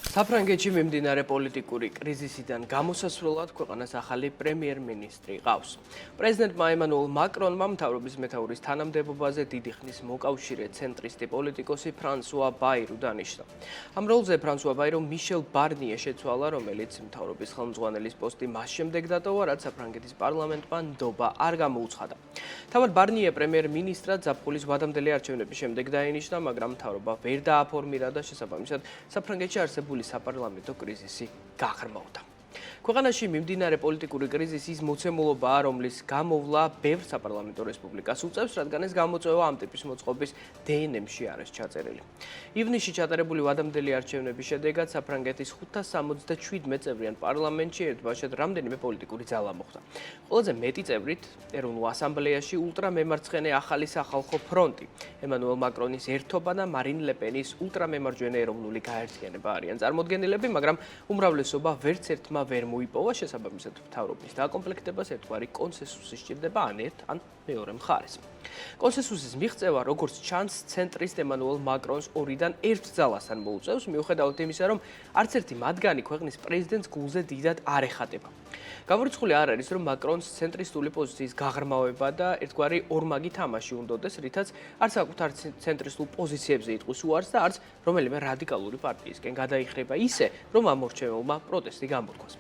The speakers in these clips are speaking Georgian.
საფრანგეთში მიმდინარე პოლიტიკური კრიზისიდან გამოსასვლელად ქვეყანას ახალი პრემიერ-მინისტრი ყავს. პრეზიდენტმა ემანუელ მაკრონმა მთავრობის მეთაურის თანამდებობაზე დიდი ხნის მოკავშირე ცენტრისტი პოლიტიკოსი ფრანსუა ბაირუ დანიშნა. ამ როლზე ფრანსუა ბაირუმ მიშელ ბარნიე შეცვალა, რომელიც მთავრობის ხელმძღვანელის პოსტი მას შემდეგ დატოვა, რაც საფრანგეთის პარლამენტმა ნდობა არ გამოუცხადა. თავად ბარნიე პრემიერ-მინისტრად ზაფხულის ვადამდელი არჩევნების შემდეგ დაინიშნა, მაგრამ მთავრობა ვერ დააფორმირა და შესაბამისად საფრანგეთში არსებული საპარლამენტო კრიზისი გაღრმავდა. ქვეყანაში მიმდინარე პოლიტიკური კრიზისის მოცემულობაა, რომლის გამოვლა ბევრ საპარლამენტო რესპუბლიკას უწევს, რადგან ეს გამოწვევა ამ ტიპის მოწყობის დნმ-ში არის ჩაწერილი. ივნისში ჩატარებული ვადამდელი არჩევნების შედეგად საფრანგეთის 567 წევრიან პარლამენტში ერთბაშად რამდენიმე პოლიტიკური ძალა მოხდა. ყველაზე მეტი წევრით ეროვნულ ასამბლეაში ულტრამემარცხენე ახალი სახალხო ფრონტი, ემანუელ მაკრონის ერთობა და მარინ ლეპენის ულტრამემარჯვენე ეროვნული გაერთიანება არიან წარმოდგენილები, მაგრამ უმრავლესობა ვერც ერთმა ვერ მოიპოვა, შესაბამისად მთავრობის დაკომპლექტებას ერთგვარი კონსენსუსი სჭირდება ან ერთ ან მეორე მხარეს. კონსენსუსის მიღწევა, როგორც ჩანს, ცენტრისტ ემანუელ მაკრონს ორიდან ერთ ძალასთან მოუწევს, მიუხედავად იმისა, რომ არც ერთი მათგანი ქვეყნის პრეზიდენტს გულზე დიდად არ ეხატება. გამორიცხული არ არის, რომ მაკრონს ცენტრისტული პოზიციის გაღრმავება და ერთგვარი ორმაგი თამაში უნდოდეს, რითაც არც საკუთარ ცენტრისტულ პოზიციებზე იტყვის უარს და არც რომელიმე რადიკალური პარტიისკენ გადაიხრება ისე, რომ ამორჩეულმა პროტესტი გამოთქვას.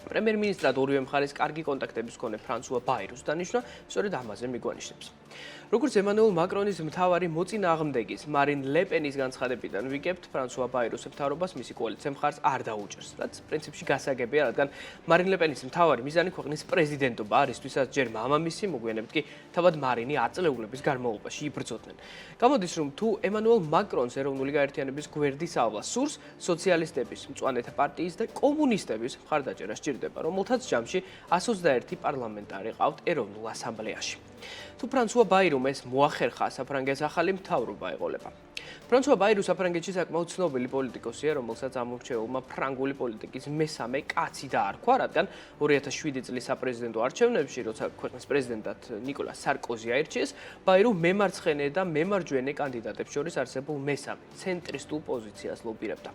პრემიერ-მინისტრად ორივე მხარეს კარგი კონტაქტების მქონე ფრანსუა ბაირუს დანიშნა, სწორედ ამაზე მიგვანიშნებს. როგორც ემანუელ მაკრონის მთავარი მოწინააღმდეგის მარინ ლეპენის განცხადებიდან ვიგებთ, ფრანსუა ბაირუს მთავრობას მისი კოალიცია მხარს არ დაუჭერს, რაც პრინციპში გასაგებია, რადგან მარინ ლეპენის მთავარი მიზანი ქვეყნის პრეზიდენტობა არის, თვისაც ჯერ მამამისი, მოგვიანებით კი თავად მარინი 10 წლეულების განმავლობაში იბრძოდნენ. გამოდის, რომ თუ ემანუელ მაკრონს ეროვნული გაერთიანების გვერდის ავლა სურს, სოციალისტების, მწვანეთა პარტიის და კომუნისტების მხარდაჭერა სჭირდება, რომელთაც ჯამში 121 პარლამენტარი ყავთ ეროვნულ ასამბლეაში. თუ ფრანსუა ბაირუმ ეს მოახერხა, საფრანგეთის ახალი მთავრობა ეყოლება. ფრანსუა ბაირუ საფრანგეთში საკმაოდ ცნობილი პოლიტიკოსია, რომელსაც ამორჩეულმა ფრანგული პოლიტიკის მესამე კაცი დაარქვა, რადგან 2007 წლის საპრეზიდენტო არჩევნებში, როცა ქვეყნის პრეზიდენტად ნიკოლა სარკოზი აირჩიეს, ბაირუ მემარცხენე და მემარჯვენე კანდიდატებს შორის არსებულ მესამე ცენტრისტულ პოზიციას ლობირებდა.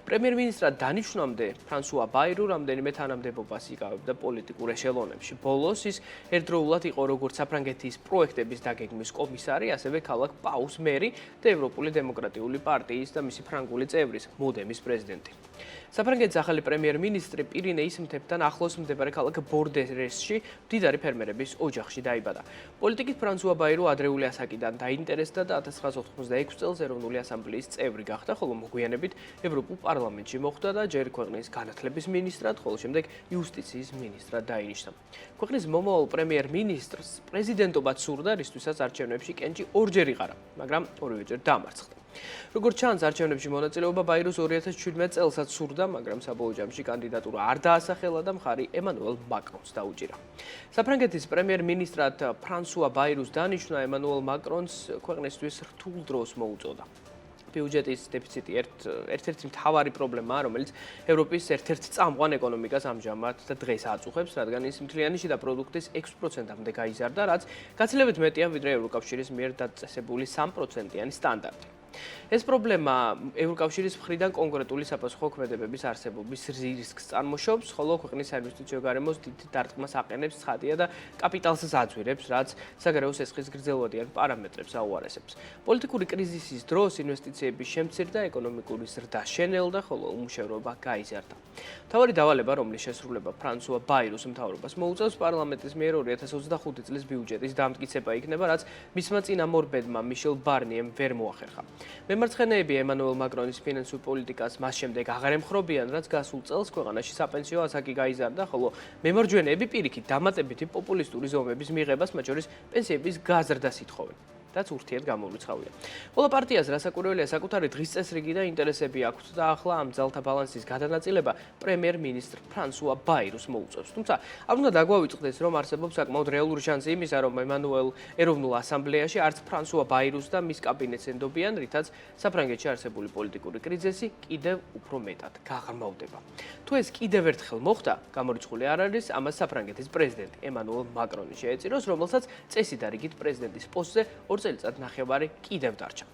პრემიერ-მინისტრად დანიშნვამდე ფრანსუა ბაირუ რამდენიმე თანამდებობას იკავებდა პოლიტიკურ ეშელონებში. ბოლოს ის ერთდროულად იყო როგორც საფრანგეთის პროექტების დაგეგმვის კომისარი, ასევე ქალაქ პაუს მერი და ევროპული დემოკრატიული პარტიის და მისი ფრანგული წევრის მოდემის პრეზიდენტი. საფრანგეთის ახალი პრემიერ-მინისტრი პირინეის მთებთან ახლოს მდებარე ქალაქ ბორდერესში მდიდარი ფერმერების ოჯახში დაიბადა. პოლიტიკით ფრანსუა ბაირუ ადრეული ასაკიდან დაინტერესდა და 1986 წელს ეროვნული ასამბლეის წევრი გახდა, ხოლო მოგვიანებით ევროპულ პარლამენტში მოხვდა და ჯერ ქვეყნის განათლების მინისტრად, ხოლო შემდეგ იუსტიციის მინისტრად დაინიშნა. ქვეყნის მომავალ პრემიერ-მინისტრს პრეზიდენტობაც სურდა, რისთვისაც არჩევნებში კენჭი ორჯერ იყარა, მაგრამ ორივეჯერ დამარცხდა. როგორც ჩანს, არჩევნებში მონაწილეობა ბაირუს 2017 წელსაც სურდა, მაგრამ საბოლოო ჯამში კანდიდატურა არ დაასახელა და მხარი ემანუელ მაკრონს დაუჭირა. საფრანგეთის პრემიერ-მინისტრად ფრანსუა ბაირუს დანიშნა ემანუელ მაკრონს ქვეყნისთვის რთულ დროს მოუწოდა. ბიუჯეტის დეფიციტი ერთ-ერთი მთავარი პრობლემაა, რომელიც ევროპის ერთ-ერთ წამყვან ეკონომიკას ამჟამად და დღეს აწუხებს, რადგან ის მთლიანი შიდა პროდუქტის 6%-მდე გაიზარდა, რაც გაცილებით მეტია ვიდრე ევროკავშირის მიერ დაწესებული 3%-იანი სტანდარტი. ეს პრობლემა ევროკავშირის მხრიდან კონკრეტული საპასუხო ქმედებების არსებობის რისკს წარმოშობს, ხოლო ქვეყნის საინვესტიციო გარემოს დიდ დარტყმას აყენებს, ცხადია და კაპიტალს აძვირებს, რაც საგარეო სესხის გრძელვადიან პარამეტრებს აუარესებს. პოლიტიკური კრიზისის დროს ინვესტიციების შემცირდა, ეკონომიკური ზრდა შენელდა, ხოლო უმუშევრობა გაიზარდა. მთავარი დავალება, რომლის შესრულება ფრანსუა ბაირუს მთავრობას მოუწევს, პარლამენტის მიერ 2025 წლის ბიუჯეტის დამტკიცება იქნება, რაც მისმა წინამორბედმა მიშელ ბარნიემ ვერ მოახერხა. მემარცხენეები ემანუელ მაკრონის ფინანსურ პოლიტიკას მას შემდეგ აღარ ემხრობიან, რაც გასულ წელს ქვეყანაში საპენსიო ასაკი გაიზარდა, ხოლო მემარჯვენეები პირიქით დამატებითი პოპულისტური ზომების მიღებას, მათ შორის პენსიების გაზრდას ითხოვენ. რაც ურთიერთ გამოვრიცხავია. ყველა პარტიას რასაკვირველია საკუთარი დღის წესრიგი და ინტერესები აქვთ და ახლა ამ ძალთა ბალანსის გადანაწილება პრემიერ-მინისტრ ფრანსუა ბაირუს მოუწევს. თუმცა არ უნდა დაგვავიწყდეს, რომ არსებობს საკმაოდ რეალური შანსი იმისა, რომ ემანუელ ეროვნულ ასამბლეაში არც ფრანსუა ბაირუს და მის კაბინეტს ენდობიან, რითაც საფრანგეთში არსებული პოლიტიკური კრიზისი კიდევ უფრო მეტად გაღრმავდება. თუ ეს კიდევ ერთხელ მოხდა, გამორიცხული არ არის, ამას საფრანგეთის პრეზიდენტი ემანუელ მაკრონი შეეწიროს, რომელსაც წესით და რიგით პრეზიდენტის პოსტზე 2 წელიწად ნახევარი კიდევ დარჩა.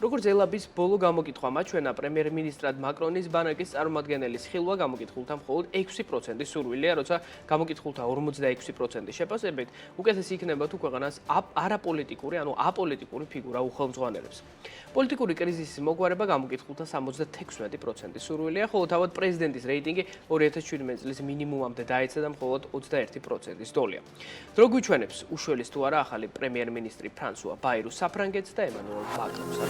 როგორც ელაბის ბოლო გამოკითხვა მაჩვენა, პრემიერ-მინისტრად მაკრონის ბანაკის წარმომადგენლის ხილვა გამოკითხულთა მხოლოდ 6% სურვილია, როცა გამოკითხულთა 46% შეფასებით უკეთესი იქნება თუ ქვეყანას არაპოლიტიკური, ანუ აპოლიტიკური ფიგურა უხელმძღვანელებს. პოლიტიკური კრიზისის მოგვარება გამოკითხულთა 76% სურვილია, ხოლო თავად პრეზიდენტის რეიტინგი 2017 წლის მინიმუმამდე დაეცა და მხოლოდ 21%-ის დოლია. დრო გვიჩვენებს, უშველის თუ არა ახალი პრემიერ-მინისტრი ფრანსუა ბაირუ საფრანგეთს და ემანუელ მაკრონს.